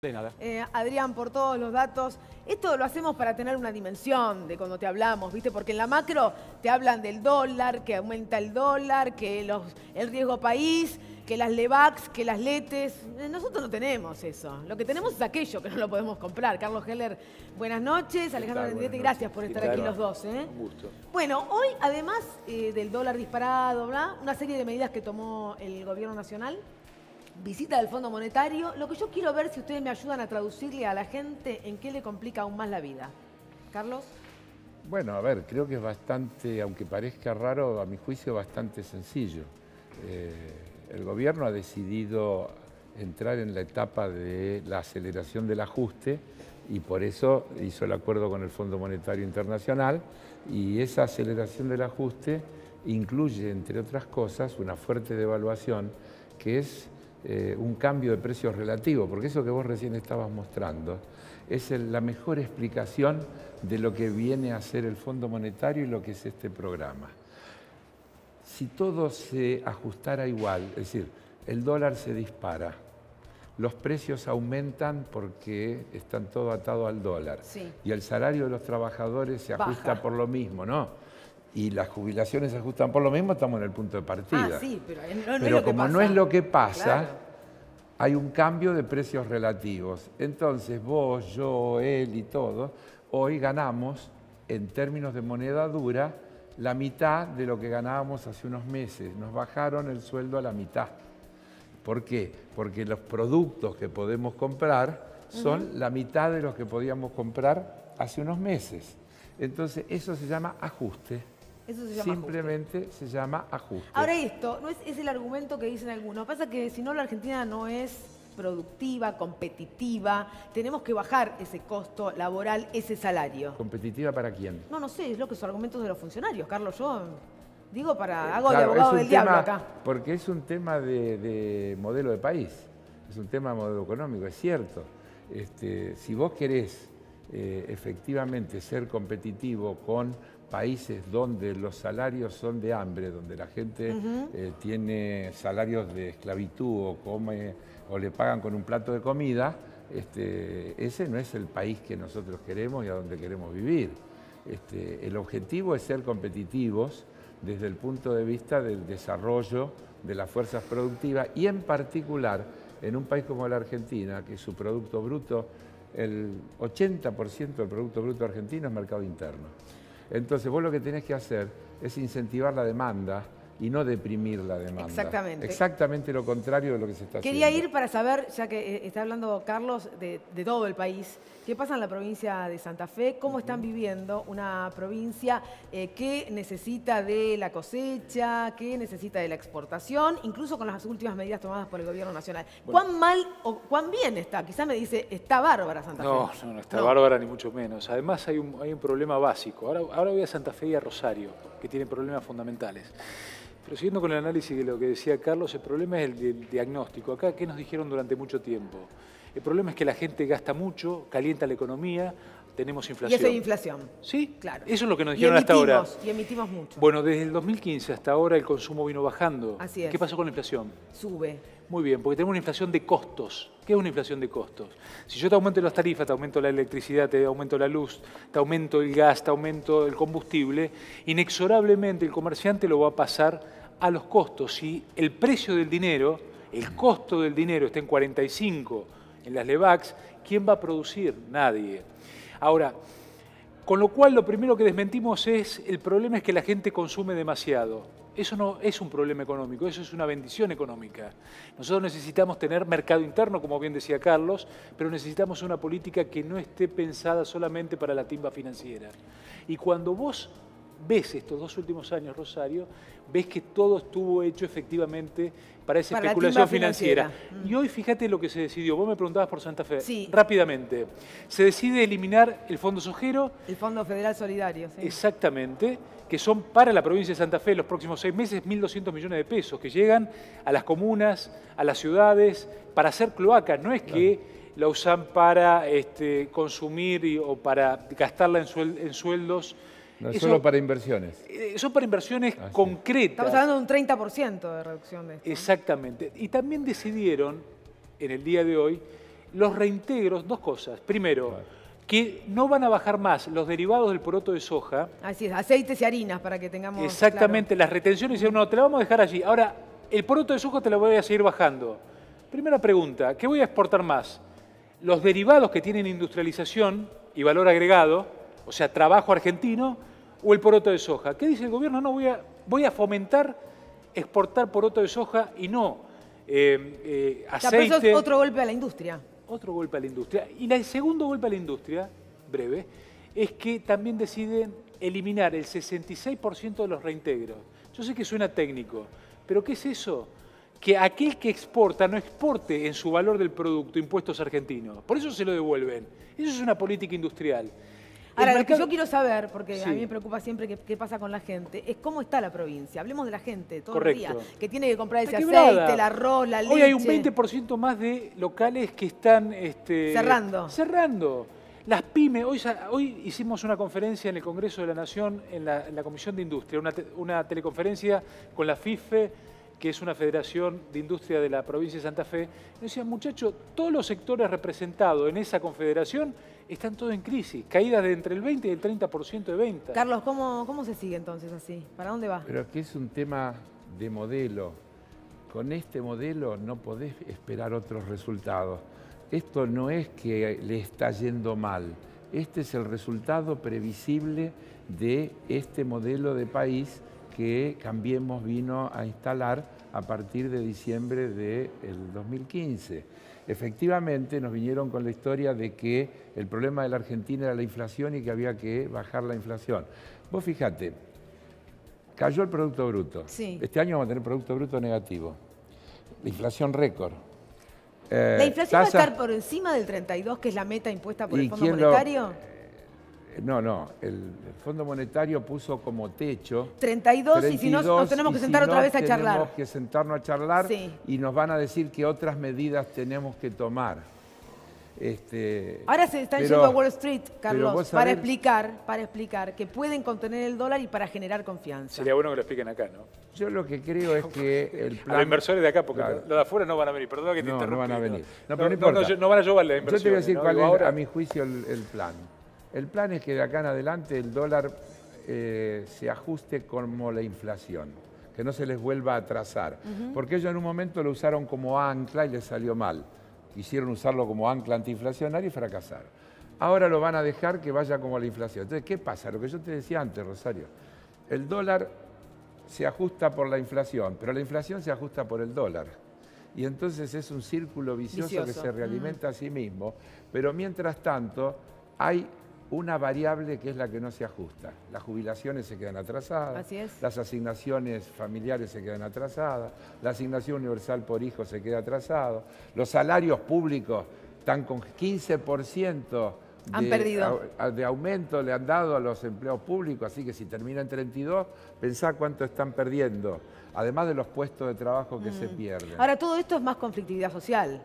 De nada. Adrián, por todos los datos, esto lo hacemos para tener una dimensión de cuando te hablamos, ¿viste? Porque en la macro te hablan del dólar, que aumenta el dólar, que el riesgo país, que las LEVAX, que las LETES. Nosotros no tenemos eso. Lo que tenemos es aquello que no lo podemos comprar. Carlos Heller, buenas noches. Alejandro Mendieta, gracias por estar aquí los dos. Un gusto. Bueno, hoy, además del dólar disparado, ¿verdad? Una serie de medidas que tomó el gobierno nacional. Visita del Fondo Monetario. Lo que yo quiero ver si ustedes me ayudan a traducirle a la gente en qué le complica aún más la vida. Carlos. Bueno, a ver, creo que es bastante, aunque parezca raro, a mi juicio bastante sencillo. El gobierno ha decidido entrar en la etapa de la aceleración del ajuste y por eso hizo el acuerdo con el Fondo Monetario Internacional, y esa aceleración del ajuste incluye, entre otras cosas, una fuerte devaluación que es un cambio de precios relativo, porque eso que vos recién estabas mostrando es la mejor explicación de lo que viene a ser el Fondo Monetario y lo que es este programa. Si todo se ajustara igual, es decir, el dólar se dispara, los precios aumentan porque están todo atado al dólar, sí, y el salario de los trabajadores se ajusta baja por lo mismo, ¿no? Y las jubilaciones se ajustan por lo mismo, estamos en el punto de partida. Ah, sí, pero no Pero es lo que como pasa. no es lo que pasa, Claro. hay un cambio de precios relativos. Entonces vos, yo, él y todos, hoy ganamos, en términos de moneda dura, la mitad de lo que ganábamos hace unos meses. Nos bajaron el sueldo a la mitad. ¿Por qué? Porque los productos que podemos comprar son la mitad de los que podíamos comprar hace unos meses. Entonces eso se llama ajuste. Eso se llama Simplemente ajuste. se llama ajuste. Ahora esto, no es el argumento que dicen algunos. Pasa que si no, la Argentina no es productiva, competitiva. Tenemos que bajar ese costo laboral, ese salario. ¿Competitiva para quién? No sé, es lo que son argumentos de los funcionarios. Carlos, yo digo hago de Claro, abogado es un del diablo tema, acá. porque es un tema de modelo de país, es un tema de modelo económico, es cierto. Si vos querés efectivamente ser competitivo con países donde los salarios son de hambre, donde la gente tiene salarios de esclavitud o come o le pagan con un plato de comida, ese no es el país que nosotros queremos y a donde queremos vivir. El objetivo es ser competitivos desde el punto de vista del desarrollo de las fuerzas productivas y en particular en un país como la Argentina, que su Producto Bruto, el 80% del Producto Bruto argentino es mercado interno. Entonces vos lo que tenés que hacer es incentivar la demanda y no deprimir la demanda. Exactamente. Exactamente lo contrario de lo que se está Quería haciendo. ir para saber, ya que está hablando Carlos de todo el país, qué pasa en la provincia de Santa Fe, cómo están viviendo una provincia que necesita de la cosecha, que necesita de la exportación, incluso con las últimas medidas tomadas por el gobierno nacional. Bueno. ¿Cuán mal o cuán bien está? Quizá me dice, está bárbara Santa Fe. No está bárbara ni mucho menos. Además hay un problema básico. Ahora voy a Santa Fe y a Rosario, que tienen problemas fundamentales. Pero siguiendo con el análisis de lo que decía Carlos, el problema es el diagnóstico. Acá, ¿qué nos dijeron durante mucho tiempo? El problema es que la gente gasta mucho, calienta la economía, tenemos inflación. Y eso es inflación. Sí, claro. Eso es lo que nos dijeron hasta ahora. Y emitimos mucho. Bueno, desde el 2015 hasta ahora el consumo vino bajando. Así es. ¿Qué pasó con la inflación? Sube. Muy bien, porque tenemos una inflación de costos. ¿Qué es una inflación de costos? Si yo te aumento las tarifas, te aumento la electricidad, te aumento la luz, te aumento el gas, te aumento el combustible, inexorablemente el comerciante lo va a pasar a los costos. Si el precio del dinero, el costo del dinero está en 45 en las LEVAX, ¿quién va a producir? Nadie. Ahora, con lo cual lo primero que desmentimos es, el problema es que la gente consume demasiado. Eso no es un problema económico, eso es una bendición económica. Nosotros necesitamos tener mercado interno, como bien decía Carlos, pero necesitamos una política que no esté pensada solamente para la timba financiera. Y cuando vos ves estos 2 últimos años, Rosario, ves que todo estuvo hecho efectivamente para esa especulación financiera. Y hoy fíjate lo que se decidió. Vos me preguntabas por Santa Fe. Sí. Rápidamente. Se decide eliminar el Fondo Sojero. El Fondo Federal Solidario. Sí. Exactamente, que son para la provincia de Santa Fe los próximos 6 meses 1.200 millones de pesos que llegan a las comunas, a las ciudades, para hacer cloacas. No es que la usan para consumir o para gastarla en sueldos. No es solo para inversiones. Son para inversiones concretas. Estamos hablando de un 30% de reducción de esto. Exactamente. Y también decidieron, en el día de hoy, los reintegros, dos cosas. Primero, que no van a bajar más los derivados del poroto de soja. Así es, aceites y harinas para que tengamos... Exactamente, claro. las retenciones dicen, no, te la vamos a dejar allí. Ahora, el poroto de soja te lo voy a seguir bajando. Primera pregunta, ¿qué voy a exportar más? ¿Los derivados que tienen industrialización y valor agregado, o sea, trabajo argentino, o el poroto de soja? ¿Qué dice el gobierno? No, voy a fomentar exportar poroto de soja y no aceite. Pero eso es otro golpe a la industria. Otro golpe a la industria. Y el segundo golpe a la industria, breve, es que también deciden eliminar el 66% de los reintegros. Yo sé que suena técnico, pero ¿qué es eso? Que aquel que exporta no exporte en su valor del producto impuestos argentinos. Por eso se lo devuelven. Eso es una política industrial. Ahora, lo que yo quiero saber, porque Sí. a mí me preocupa siempre qué pasa con la gente, es cómo está la provincia. Hablemos de la gente todos Correcto. los días, que tiene que comprar ese Está quebrada. aceite, el arroz, la leche. Hoy hay un 20% más de locales que están cerrando. Las pymes, hoy hicimos una conferencia en el Congreso de la Nación, en la Comisión de Industria, una teleconferencia con la FIFE, que es una federación de industria de la provincia de Santa Fe. Nos decían, muchachos, todos los sectores representados en esa confederación están todos en crisis, caídas de entre el 20 y el 30% de ventas. Carlos, ¿cómo se sigue entonces así? ¿Para dónde va? Pero aquí es un tema de modelo. Con este modelo no podés esperar otros resultados. Esto no es que le está yendo mal. Este es el resultado previsible de este modelo de país que Cambiemos vino a instalar a partir de diciembre del 2015. Efectivamente, nos vinieron con la historia de que el problema de la Argentina era la inflación y que había que bajar la inflación. Vos fíjate, cayó el Producto Bruto. Sí. Este año vamos a tener Producto Bruto negativo. La inflación récord. ¿La inflación va a estar por encima del 32, que es la meta impuesta por el Fondo Monetario? No. El Fondo Monetario puso como techo 32 y si no, nos tenemos que sentar otra vez a charlar. Tenemos que sentarnos a charlar Sí. y nos van a decir qué otras medidas tenemos que tomar. Ahora se están yendo a Wall Street, pero Carlos, vos para sabés- explicar que pueden contener el dólar y para generar confianza. Sería bueno que lo expliquen acá, ¿no? Yo lo que creo es que el plan... A los inversores de acá, porque Claro. los de afuera no van a venir. Perdón que te No, interrumpí. no van a venir. No, pero no importa. No van a llevar la Yo inversión. te voy a decir ¿no? cuál Digo, es, ahora- a mi juicio, el plan. El plan es que de acá en adelante el dólar se ajuste como la inflación, que no se les vuelva a atrasar. Porque ellos en un momento lo usaron como ancla y les salió mal. Quisieron usarlo como ancla antiinflacionaria y fracasaron. Ahora lo van a dejar que vaya como la inflación. Entonces, ¿qué pasa? Lo que yo te decía antes, Rosario. El dólar se ajusta por la inflación, pero la inflación se ajusta por el dólar. Y entonces es un círculo vicioso que se realimenta a sí mismo, pero mientras tanto hay una variable que es la que no se ajusta. Las jubilaciones se quedan atrasadas, Así es. las asignaciones familiares se quedan atrasadas, la asignación universal por hijo se queda atrasado, los salarios públicos están con 15% Han perdido. de aumento le han dado a los empleados públicos, así que si termina en 32, pensá cuánto están perdiendo, además de los puestos de trabajo que se pierden. Ahora, todo esto es más conflictividad social.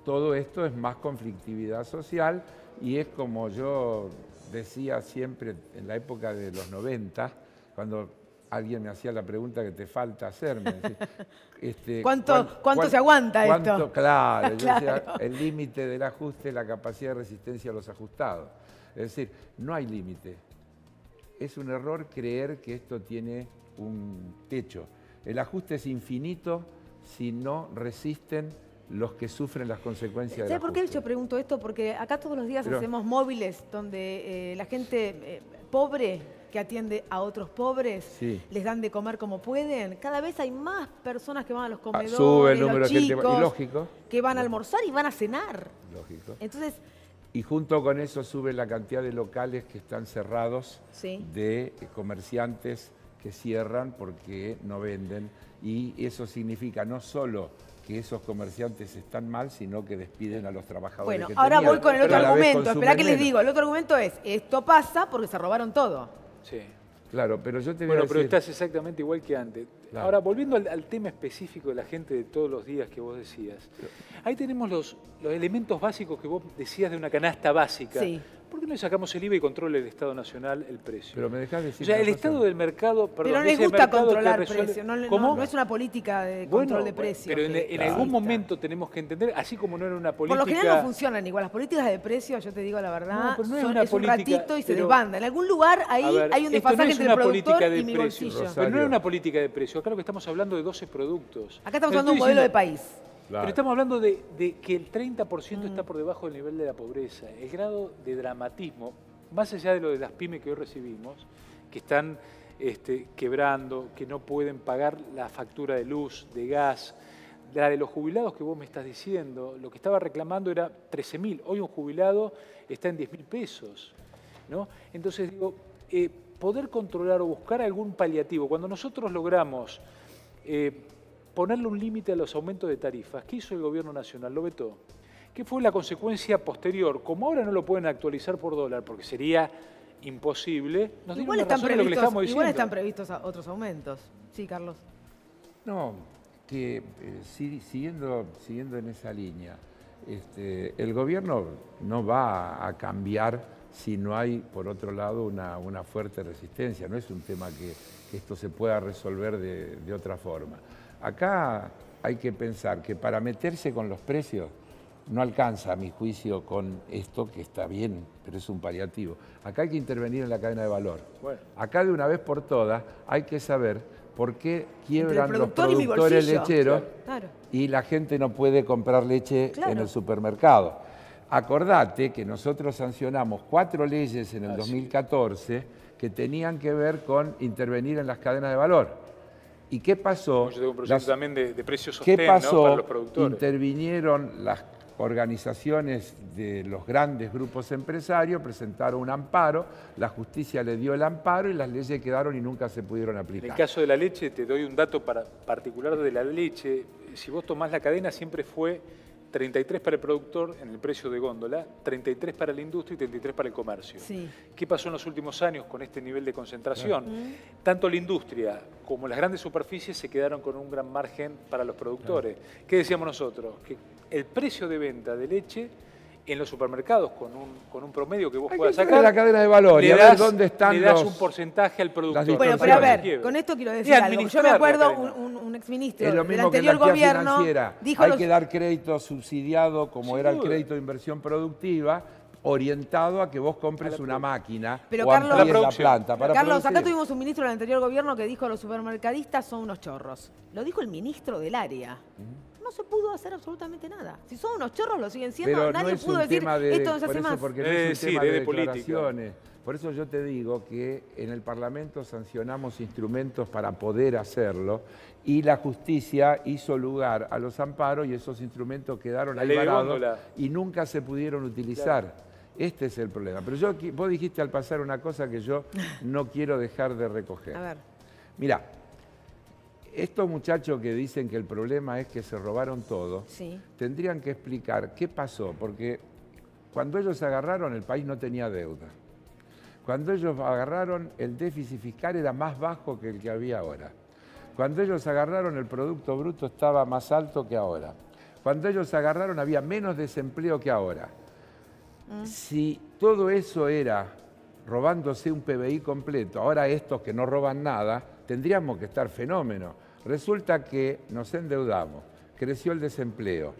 Todo esto es más conflictividad social y es como yo decía siempre en la época de los 90, cuando alguien me hacía la pregunta que te falta hacerme. ¿Cuánto se aguanta esto? Claro, yo decía, Claro. el límite del ajuste es la capacidad de resistencia a los ajustados. Es decir, no hay límite. Es un error creer que esto tiene un techo. El ajuste es infinito si no resisten los que sufren las consecuencias del ¿Sabes por qué ajuste. yo pregunto esto? Porque acá todos los días Pero- hacemos móviles donde la gente pobre que atiende a otros pobres Sí. les dan de comer como pueden. Cada vez hay más personas que van a los comedores, Sube el número los de gente, chicos, y lógico. que van a almorzar y van a cenar. Lógico. Entonces, Y junto con eso sube la cantidad de locales que están cerrados, Sí. de comerciantes que cierran porque no venden. Y eso significa no solo que esos comerciantes están mal, sino que despiden a los trabajadores bueno, que ahora tenían, voy con el pero otro a la vez argumento. Esperá consumen que les menos. digo. El otro argumento es, esto pasa porque se robaron todo. Sí. Claro, pero yo te voy Bueno, a pero decir... estás exactamente igual que antes. Claro. Ahora, volviendo al tema específico de la gente de todos los días que vos decías. Ahí tenemos los elementos básicos que vos decías de una canasta básica Sí. ¿Por qué no le sacamos el IVA y controla el Estado Nacional el precio? Pero me dejás decir O sea, una el cosa. estado del mercado... Perdón, Pero no les ese gusta mercado que controlar resuelve- precios, no, ¿Cómo? no es una política de Bueno, control de precios. pero en que algún exista. momento tenemos que entender, así como no era una política... Por lo general no funcionan igual. Las políticas de precios, yo te digo la verdad, No, pero no es son, una es un política, ratito y se pero- desbanda. En algún lugar ahí A ver, hay un esto no desfasaje es entre una el productor política de y mi precios, bolsillo. pero no es Rosario. una política de precios. Acá lo que estamos hablando de 12 productos. Acá estamos Pero hablando de un estoy modelo de diciendo- país. Claro. Pero estamos hablando de que el 30% está por debajo del nivel de la pobreza. El grado de dramatismo, más allá de lo de las pymes que hoy recibimos, que están quebrando, que no pueden pagar la factura de luz, de gas, la de los jubilados que vos me estás diciendo, lo que estaba reclamando era 13.000. Hoy un jubilado está en 10.000 pesos, ¿no? Entonces digo, poder controlar o buscar algún paliativo. Cuando nosotros logramos ponerle un límite a los aumentos de tarifas, ¿qué hizo el gobierno nacional? Lo vetó. ¿Qué fue la consecuencia posterior? Como ahora no lo pueden actualizar por dólar, porque sería imposible, nos dieron Igual una están, razón a lo que le estamos previstos, diciendo. igual están previstos otros aumentos. Sí, Carlos. No, que siguiendo en esa línea, el gobierno no va a cambiar si no hay, por otro lado, una fuerte resistencia. No es un tema que esto se pueda resolver de otra forma. Acá hay que pensar que para meterse con los precios no alcanza, a mi juicio, con esto, que está bien, pero es un paliativo. Acá hay que intervenir en la cadena de valor. Bueno. Acá de una vez por todas hay que saber por qué quiebran los productor y mi productores bolsillo. lecheros Claro. y la gente no puede comprar leche Claro. en el supermercado. Acordate que nosotros sancionamos 4 leyes en el 2014 que tenían que ver con intervenir en las cadenas de valor. ¿Y qué pasó? Yo tengo un proyecto Las- también de precios ¿Qué sostén, ¿no? pasó? Para los productores. Intervinieron las organizaciones de los grandes grupos empresarios, presentaron un amparo, la justicia le dio el amparo y las leyes quedaron y nunca se pudieron En aplicar. el caso de la leche, te doy un dato particular de la leche. Si vos tomás la cadena, siempre fue 33 para el productor en el precio de góndola, 33 para la industria y 33 para el comercio. Sí. ¿Qué pasó en los últimos años con este nivel de concentración? Tanto la industria como las grandes superficies se quedaron con un gran margen para los productores. ¿Qué decíamos nosotros? Que el precio de venta de leche en los supermercados, con un promedio que vos Hay puedas que entrar sacar, en la cadena de valor y le a ver das- dónde están le das los- un porcentaje al productor. las Bueno, distorsiones. pero a ver, Quiebra. con esto quiero Y decir algo. Yo me administrar la acuerdo cadena. un exministro Es lo del mismo que en anterior la actividad gobierno financiera. dijo Hay los- que dar crédito subsidiado, como Sin era el duda. crédito de inversión productiva, orientado a que vos compres A la una máquina Pero o Carlos- amplíes La la producción. planta para Carlos, acá producir. tuvimos un ministro del anterior gobierno que dijo los supermercadistas son unos chorros. Lo dijo el ministro del área. No se pudo hacer absolutamente nada. Si son unos chorros, lo siguen siendo. Pero Nadie no es pudo un decir tema de, esto no se por hace eso, más. porque no es un Sí, tema de de política. declaraciones. Por eso yo te digo que en el Parlamento sancionamos instrumentos para poder hacerlo y la justicia hizo lugar a los amparos y esos instrumentos quedaron La ahí ley de varados góndola. y nunca se pudieron utilizar. Este es el problema. Pero vos dijiste al pasar una cosa que yo no quiero dejar de recoger. A ver. Mirá, estos muchachos que dicen que el problema es que se robaron todo, Sí. tendrían que explicar qué pasó, porque cuando ellos agarraron el país no tenía deuda. Cuando ellos agarraron el déficit fiscal era más bajo que el que había ahora. Cuando ellos agarraron el Producto Bruto estaba más alto que ahora. Cuando ellos agarraron había menos desempleo que ahora. Si todo eso era robándose un PBI completo, ahora estos que no roban nada, tendríamos que estar fenómeno. Resulta que nos endeudamos, creció el desempleo,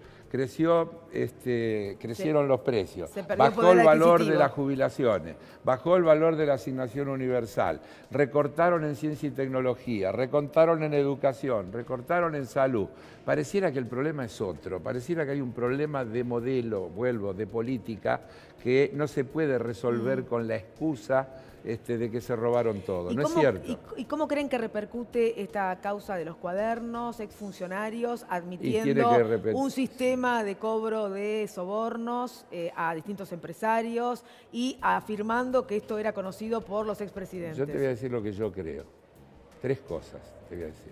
crecieron los precios, se perdió el bajó poder el valor de adquisitivo. las jubilaciones, bajó el valor de la asignación universal, recortaron en ciencia y tecnología, recortaron en educación, recortaron en salud. Pareciera que el problema es otro, pareciera que hay un problema de modelo, vuelvo, de política, que no se puede resolver con la excusa de que se robaron todo. ¿Y No es cómo- cierto. ¿Y cómo creen que repercute esta causa de los cuadernos, exfuncionarios tiene admitiendo que repercutir. un sistema de cobro de sobornos a distintos empresarios y afirmando que esto era conocido por los expresidentes? Yo te voy a decir lo que yo creo. 3 cosas te voy a decir.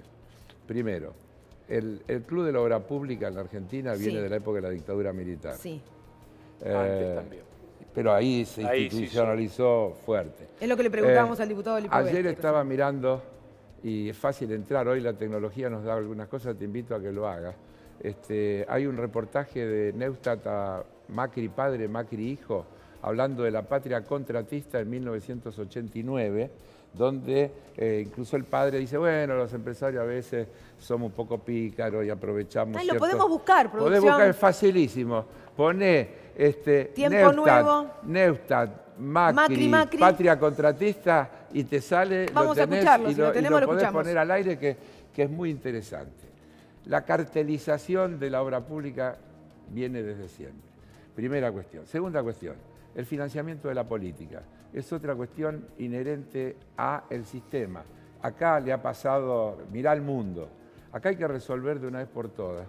Primero, el Club de la Obra Pública en la Argentina viene Sí. de la época de la dictadura militar. Sí, Antes también. Pero ahí se Ahí sí institucionalizó fuerte. es lo que le preguntábamos al diputado Lipovetsky. Ayer estaba mirando, y es fácil entrar, hoy la tecnología nos da algunas cosas, te invito a que lo hagas. Hay un reportaje de Neustadt a Macri padre, Macri hijo, hablando de la patria contratista en 1989, donde incluso el padre dice, bueno, los empresarios a veces somos un poco pícaros y aprovechamos. Lo podemos buscar, producción. Podés buscar, es facilísimo. Poné Tiempo Nuevo, Neustadt, Macri, Patria Contratista y te sale, vamos lo tenés a escucharlo, y si lo tenemos, lo lo podés escuchamos. poner al aire que es muy interesante. La cartelización de la obra pública viene desde siempre. Primera cuestión. Segunda cuestión, el financiamiento de la política. Es otra cuestión inherente al sistema. Acá le ha pasado, mirá al mundo, acá hay que resolver de una vez por todas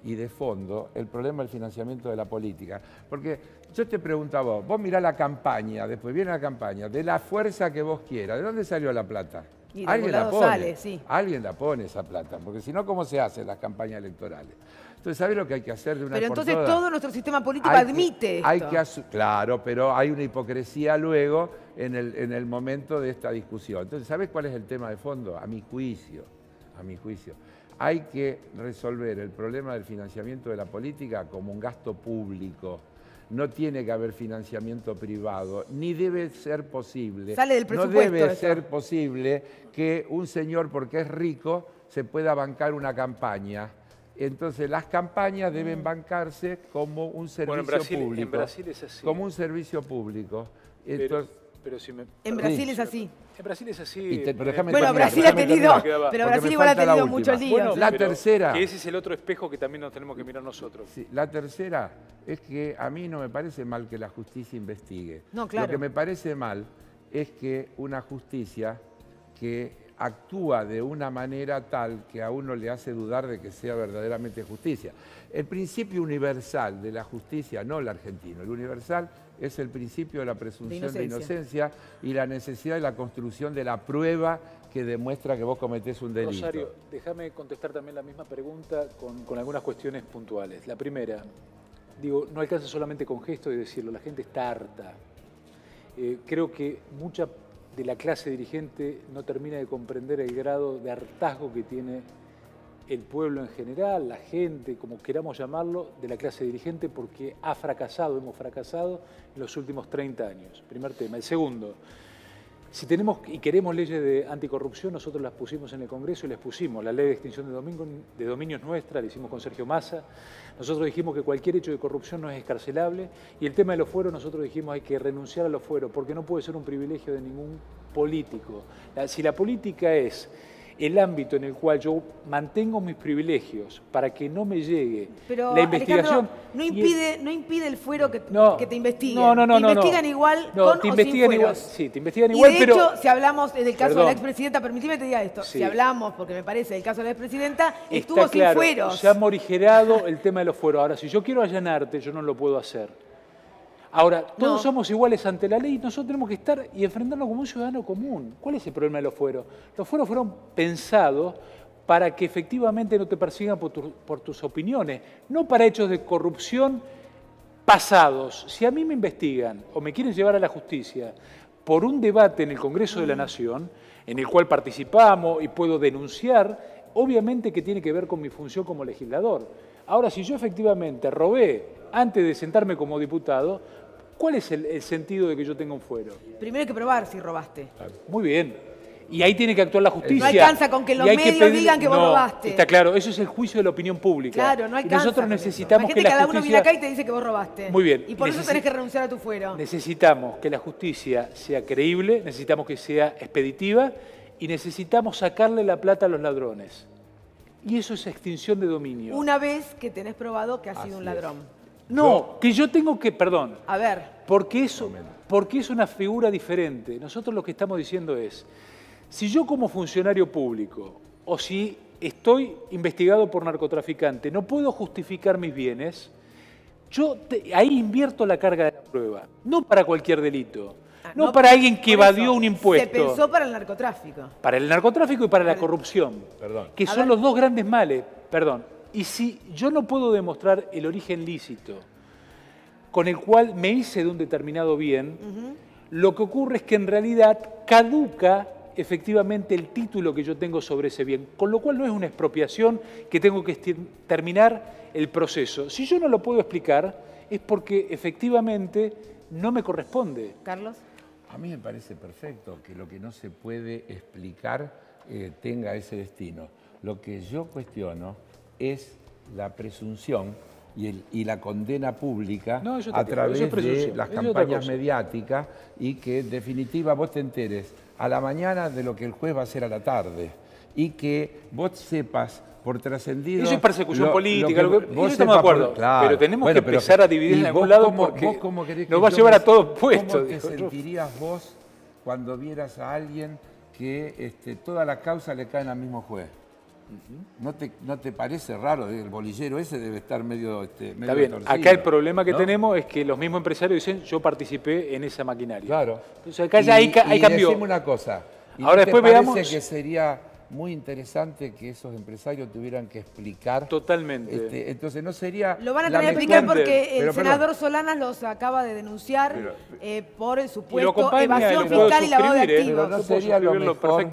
y de fondo el problema del financiamiento de la política. Porque yo te pregunto a vos mirá la campaña, después viene la campaña, de la fuerza que vos quieras, ¿de dónde salió la plata? Y de Alguien la algún pone, lado sale, sí. Alguien la pone esa plata, porque si no, ¿cómo se hacen las campañas electorales? Entonces, ¿sabés lo que hay que hacer de una vez por todas? Pero entonces todo nuestro sistema político admite esto. Claro, pero hay una hipocresía luego en el momento de esta discusión. Entonces, ¿sabés cuál es el tema de fondo? A mi juicio, hay que resolver el problema del financiamiento de la política como un gasto público. No tiene que haber financiamiento privado, ni debe ser posible. Sale del presupuesto. No debe ser posible que un señor, porque es rico, se pueda bancar una campaña. Entonces, las campañas deben bancarse como un servicio público. En Brasil es así. Como un servicio público. Entonces, en Brasil es así. En Brasil es así. Bueno, Brasil ha tenido, pero Brasil igual ha tenido muchos líos. Bueno, la tercera. Que ese es el otro espejo que también nos tenemos que mirar nosotros. Sí, la tercera es que a mí no me parece mal que la justicia investigue. No, claro. Lo que me parece mal es que una justicia que actúa de una manera tal que a uno le hace dudar de que sea verdaderamente justicia. El principio universal de la justicia, no el argentino, el universal es el principio de la presunción de inocencia y la necesidad de la construcción de la prueba que demuestra que vos cometés un delito. Rosario, déjame contestar también la misma pregunta con algunas cuestiones puntuales. La primera, digo, no alcanza solamente con gestos de decirlo, la gente está harta. Creo que mucha de la clase dirigente no termina de comprender el grado de hartazgo que tiene el pueblo en general, la gente, como queramos llamarlo, de la clase dirigente, porque hemos fracasado en los últimos 30 años. Primer tema. El segundo, si tenemos y queremos leyes de anticorrupción, nosotros las pusimos en el Congreso y les pusimos. La ley de extinción de dominios nuestra, la hicimos con Sergio Massa. Nosotros dijimos que cualquier hecho de corrupción no es excarcelable. Y el tema de los fueros, nosotros dijimos hay que renunciar a los fueros, porque no puede ser un privilegio de ningún político. Si la política es el ámbito en el cual yo mantengo mis privilegios para que no me llegue la investigación. Alejandro, no impide el fuero que te investiguen. No. Te investigan igual con te o investigan sin igual. fueros. Sí, te investigan igual, de pero hecho, si hablamos del caso de la expresidenta, permíteme que te diga esto, sí. Si hablamos, porque me parece, el caso de la expresidenta, estuvo está claro, sin fueros. Se ha morigerado el tema de los fueros. Ahora, si yo quiero allanarte, yo no lo puedo hacer. Ahora, todos somos iguales ante la ley y nosotros tenemos que estar y enfrentarnos como un ciudadano común. ¿Cuál es el problema de los fueros? Los fueros fueron pensados para que efectivamente no te persigan por tus opiniones, no para hechos de corrupción pasados. Si a mí me investigan o me quieren llevar a la justicia por un debate en el Congreso de la Nación, en el cual participamos y puedo denunciar, obviamente que tiene que ver con mi función como legislador. Ahora, si yo efectivamente robé antes de sentarme como diputado, ¿cuál es el sentido de que yo tenga un fuero? Primero hay que probar si robaste. Muy bien. Y ahí tiene que actuar la justicia. No alcanza con que los medios digan que vos robaste. Está claro, eso es el juicio de la opinión pública. Claro, no alcanza. Y nosotros necesitamos que la cada uno viene justicia... acá y te dice que vos robaste. Muy bien. Y por eso tenés que renunciar a tu fuero. Necesitamos que la justicia sea creíble, necesitamos que sea expeditiva y necesitamos sacarle la plata a los ladrones. Y eso es extinción de dominio. Una vez que tenés probado que has sido un ladrón. No, que yo tengo que... Perdón. A ver. Porque es una figura diferente. Nosotros lo que estamos diciendo es... Si yo como funcionario público o si estoy investigado por narcotraficante no puedo justificar mis bienes, ahí invierto la carga de la prueba, no para cualquier delito, no para alguien que evadió un impuesto. Se pensó para el narcotráfico. Para el narcotráfico y para la corrupción, que son los dos grandes males. Y si yo no puedo demostrar el origen lícito con el cual me hice de un determinado bien, lo que ocurre es que en realidad caduca efectivamente el título que yo tengo sobre ese bien, con lo cual no es una expropiación que tengo que terminar el proceso. Si yo no lo puedo explicar, es porque efectivamente no me corresponde. Carlos. A mí me parece perfecto que lo que no se puede explicar tenga ese destino. Lo que yo cuestiono es la presunción y la condena pública a través de las campañas mediáticas y que en definitiva vos te enteres a la mañana de lo que el juez va a hacer a la tarde y que vos sepas por trascendido... Eso es persecución política, eso estamos de acuerdo, claro, pero tenemos que empezar a dividir en algún lado porque nos va a llevar a todos puestos. ¿Cómo te sentirías vos cuando vieras a alguien que toda la causa le cae al mismo juez? ¿No te parece raro? El bolillero ese debe estar medio Está bien, torcido. Acá el problema que tenemos es que los mismos empresarios dicen yo participé en esa maquinaria. Claro. Entonces acá ya hay cambió. Decime una cosa. Ahora después veamos... que sería muy interesante que esos empresarios tuvieran que explicar. Totalmente. Entonces no sería... Lo van a tener que explicar porque el senador Solanas los acaba de denunciar por el supuesto evasión fiscal y lavado de activos. Pero no sería lo mejor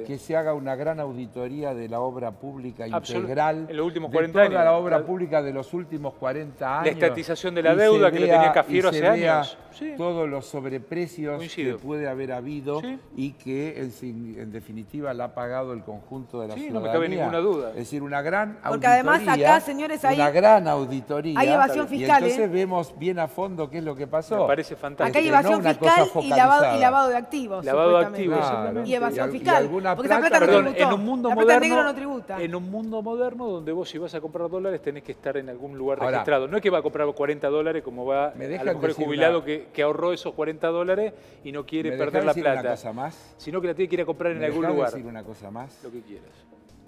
que se haga una gran auditoría de la obra pública integral, en los últimos 40 años. La obra pública de los últimos 40 años. La estatización de la deuda que lo tenía Cafiero hace años. Todos los sobreprecios que puede haber habido y que en definitiva la ha pagado el conjunto de la ciudadanía. No me cabe ninguna duda. Es decir, una gran auditoría. Porque además acá, señores, hay una gran auditoría. Hay evasión fiscal. Y entonces vemos bien a fondo qué es lo que pasó. Me parece fantástico. Acá hay evasión fiscal y lavado de activos. Lavado de activos, y evasión fiscal. Porque esa plata no tributó. En un mundo moderno no tributa. En un mundo moderno donde vos si vas a comprar dólares tenés que estar en algún lugar registrado. No es que va a comprar $40 como va a lo mejor el jubilado que ahorró esos $40 y no quiere perder la plata. Una cosa más? Sino que la tiene que ir a comprar en algún lugar. Decir una cosa más? Lo que quieras.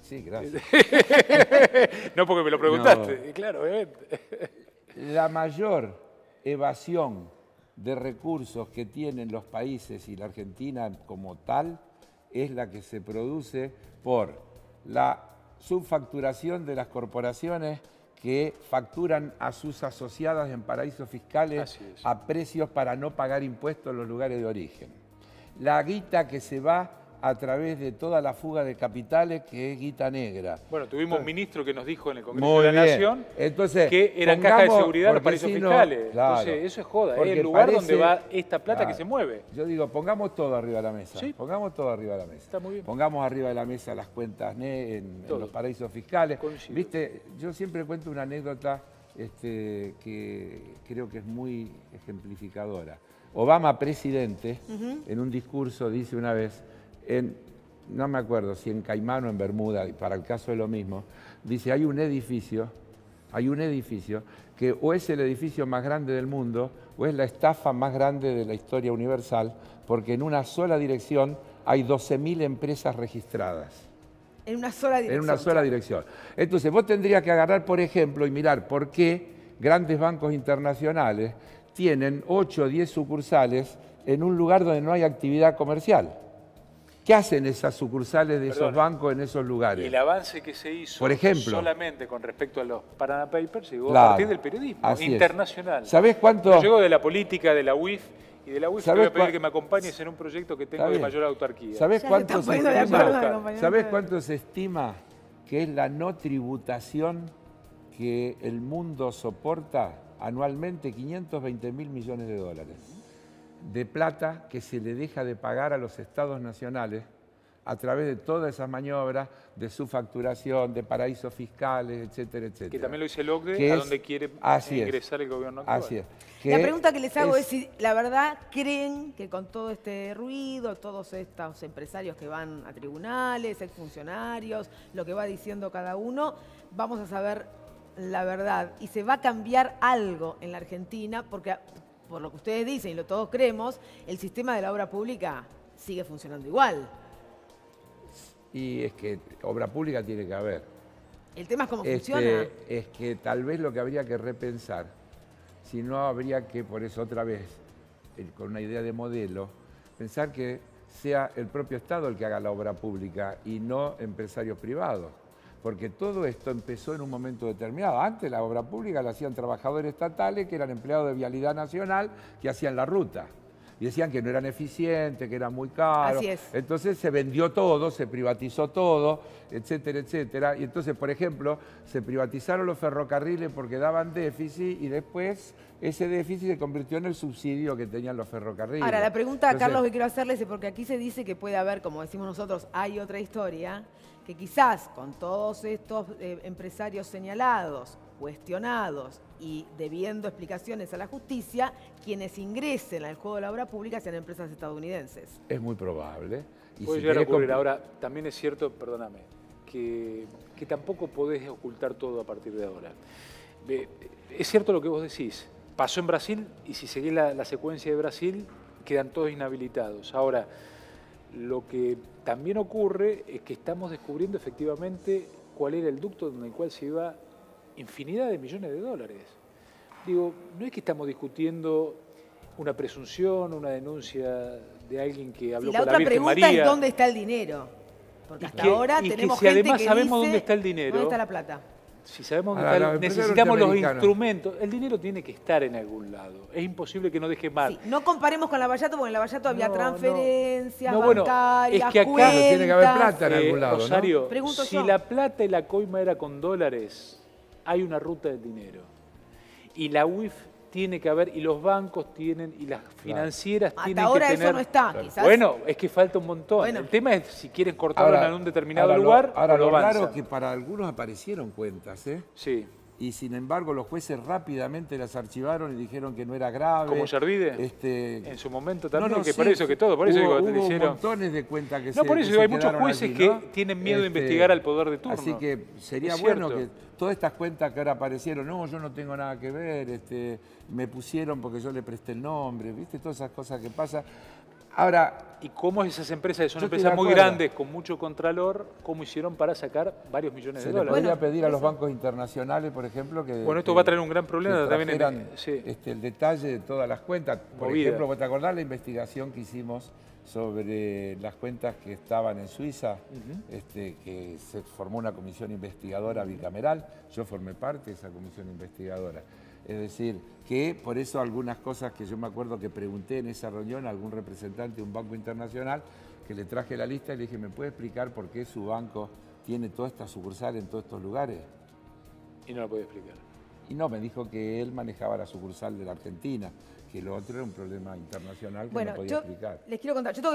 Sí, gracias. No porque me lo preguntaste, claro, obviamente. La mayor evasión de recursos que tienen los países y la Argentina como tal es la que se produce por la subfacturación de las corporaciones que facturan a sus asociadas en paraísos fiscales a precios para no pagar impuestos en los lugares de origen. La guita que se va a través de toda la fuga de capitales, que es guita negra. Bueno, tuvimos un ministro que nos dijo en el Congreso de la Nación que eran cajas de seguridad los paraísos fiscales. Claro, entonces, eso es joda, es el lugar donde va esta plata que se mueve. Yo digo, pongamos todo arriba de la mesa. Sí. Pongamos todo arriba de la mesa. Está muy bien. Pongamos arriba de la mesa las cuentas en los paraísos fiscales. Coincido. Viste, yo siempre cuento una anécdota que creo que es muy ejemplificadora. Obama, presidente, en un discurso dice una vez, no me acuerdo si en Caimán o en Bermuda, para el caso es lo mismo, dice, hay un edificio que o es el edificio más grande del mundo o es la estafa más grande de la historia universal, porque en una sola dirección hay 12.000 empresas registradas. En una sola dirección. En una sola dirección. Entonces, vos tendrías que agarrar, por ejemplo, y mirar por qué grandes bancos internacionales tienen 8 o 10 sucursales en un lugar donde no hay actividad comercial. ¿Qué hacen esas sucursales de esos bancos en esos lugares? Y el avance que se hizo por ejemplo, solamente con respecto a los Panama Papers llegó a partir del periodismo internacional. ¿Sabés cuánto? Llegó de la política, de la UIF, y de la UIF te voy a pedir que me acompañes en un proyecto que tengo de mayor autarquía. ¿Sabés cuánto se estima que es la no tributación que el mundo soporta anualmente? 520.000 millones de dólares. De plata que se le deja de pagar a los estados nacionales a través de todas esas maniobras de su facturación, de paraísos fiscales, etcétera, etcétera. Que también lo dice el OCDE, a donde quiere ingresar el gobierno actual. Así es. La pregunta que les hago es si la verdad creen que con todo este ruido, todos estos empresarios que van a tribunales, exfuncionarios, lo que va diciendo cada uno, vamos a saber la verdad y se va a cambiar algo en la Argentina, porque por lo que ustedes dicen y lo todos creemos, el sistema de la obra pública sigue funcionando igual. Y es que obra pública tiene que haber. El tema es cómo funciona. Es que tal vez lo que habría que repensar, si no habría que, por eso otra vez, con una idea de modelo, pensar que sea el propio Estado el que haga la obra pública y no empresarios privados. Porque todo esto empezó en un momento determinado. Antes la obra pública la hacían trabajadores estatales que eran empleados de Vialidad Nacional que hacían la ruta. y decían que no eran eficientes, que eran muy caros. Así es. Entonces se vendió todo, se privatizó todo, etcétera, etcétera. Y entonces, por ejemplo, se privatizaron los ferrocarriles porque daban déficit y después ese déficit se convirtió en el subsidio que tenían los ferrocarriles. Ahora, la pregunta, Entonces, Carlos, que quiero hacerles es porque aquí se dice que puede haber, como decimos nosotros, hay otra historia, que quizás con todos estos empresarios señalados, cuestionados y debiendo explicaciones a la justicia, quienes ingresen al juego de la obra pública sean empresas estadounidenses. es muy probable. Y Puede si llegar a querés ocurrir. comp- Ahora, también es cierto, perdóname, que tampoco podés ocultar todo a partir de ahora. Es cierto lo que vos decís. Pasó en Brasil y si seguís la secuencia de Brasil, quedan todos inhabilitados. Ahora, lo que también ocurre es que estamos descubriendo efectivamente cuál era el ducto en el cual se iba infinidad de millones de dólares. Digo, no es que estamos discutiendo una presunción, una denuncia de alguien que habló Y la con la otra Virgen pregunta María. es dónde está el dinero. Porque Y hasta que- ahora y que tenemos si gente además que sabemos dice, dónde está el dinero, ¿dónde está la plata? Si sabemos dónde Ahora, está los empresarios necesitamos los norteamericanos. instrumentos. El dinero tiene que estar en algún lado. Es imposible que no deje mal. Sí, no comparemos con Lavallato, porque en Lavallato había No, transferencias no, bueno, bancarias, es que acá cuentas. tiene que haber plata en algún lado, ¿no? Rosario, Pregunto si yo. la plata y la coima era con dólares, hay una ruta del dinero. Y la UIF tiene que haber, y los bancos tienen, y las financieras Hasta tienen ahora que eso tener... no está, quizás. Bueno, es que falta un montón. Bueno. El tema es si quieren cortarlo en algún determinado ahora lugar ahora o lo lo raro avanzan. es que para algunos aparecieron cuentas, ¿eh? Sí. Y sin embargo los jueces rápidamente las archivaron y dijeron que no era grave. Como Servide, Este, en su momento también, que sí, por eso que todo, por eso hubo, digo, te hubo hicieron... montones de cuentas que No, se por eso que se hay muchos quedaron jueces allí, que ¿no? tienen miedo de investigar al poder de turno. Así que sería Es bueno cierto. que todas estas cuentas que ahora aparecieron, no, yo no tengo nada que ver, me pusieron porque yo le presté el nombre, ¿viste? Todas esas cosas que pasan. Ahora, ¿Y cómo esas empresas, que son Yo estoy empresas de muy acuerdo. grandes, con mucho contralor, cómo hicieron para sacar varios millones se de le dólares? podría Bueno, pedir a los eso. bancos internacionales, por ejemplo, que... Bueno, esto que- va a traer un gran problema que también en- trajeran, sí. el detalle de todas las cuentas. Por Movida. ejemplo, ¿vos te acordás la investigación que hicimos sobre las cuentas que estaban en Suiza? Que se formó una comisión investigadora bicameral. Yo formé parte de esa comisión investigadora. Es decir, que por eso algunas cosas que yo me acuerdo que pregunté en esa reunión a algún representante de un banco internacional, que le traje la lista y le dije, ¿me puede explicar por qué su banco tiene toda esta sucursal en todos estos lugares? Y no lo puedo explicar. Y no, me dijo que él manejaba la sucursal de la Argentina, que lo otro era un problema internacional que Bueno, no podía yo explicar. les quiero contar, yo tengo que